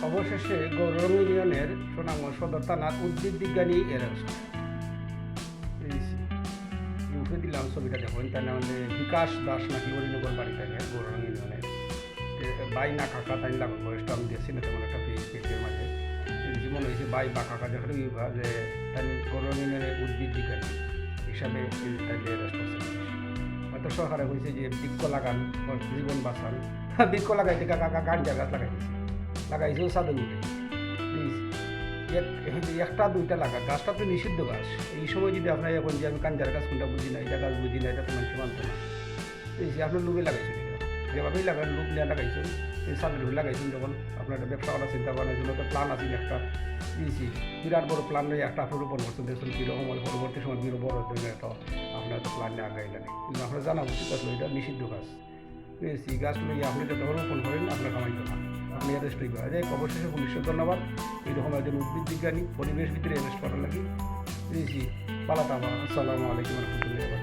অবশেষে গৌরং ইউনিয়নের সোনামুড়া সদর থানার উদ্ভিদ বিজ্ঞানী অ্যারেস্ট। ইউপি দিলাম ছবিটা দেখুন, তাই আমাদের বিকাশ দাস নাকি হরিনগর বাড়ি থাকে গৌরং ইউনিয়নের বাই না কাকা তাই লাগবে বয়সটা আমি দেখছি না তেমন একটা পেজের মাঝে মনে হয়েছে বাই বা কাকা দেখা যে তাই গৌরং ইউনিয়নের উদ্ভিদ বিজ্ঞানী হিসাবে তাইলে অ্যারেস্ট করছে। হয়তো সরকারে বলছে যে বৃক্ষ লাগান জীবন বাঁচান, বৃক্ষ লাগাইতে কাকা গাঞ্জা গাছ লাগাইছেও সাদের উঠে একটা দুইটা লাগা, গাছটা তো নিষিদ্ধ গাছ। এই সময় যদি আপনার এখন যে আমি কাঞ্জার গাছ কোনটা বুঝি না, এটা গাছ বুঝি না, এটা তো মানুষ মানত না। আপনার লোভে লাগাইছেন, এটা যেভাবেই লাগান লোভ নিয়ে লাগাইছেন, এই সাদের উঠে লাগাইছেন। যখন আপনার একটা ব্যবসা করার চিন্তা ভাবনার জন্য তো প্ল্যান আছে, একটা দিয়েছি বিরাট বড় প্ল্যান নিয়ে একটা আপনার রোপণ করছেন, দেখছেন কীরকম পরবর্তী সময় বিরো বড় ধরনের একটা আপনার তো প্ল্যান নিয়ে আগাইলেন। কিন্তু আপনার জানা উচিত আসলে এটা নিষিদ্ধ গাছ। পেয়েছি গাছ লইয়া আপনি যত রোপণ করেন আপনার কামাইতো না, আপনি অ্যারেস্ট হয়ে যায়। অবশেষে পুলিশের ধন্যবাদ, এইরকম একজন উদ্ভিদ বিজ্ঞানী পরিবেশ ভিতরে অ্যারেস্ট করার লাগে পেয়েছি। পালাতাম। আসসালামু আলাইকুম রহমতুল্লাহ।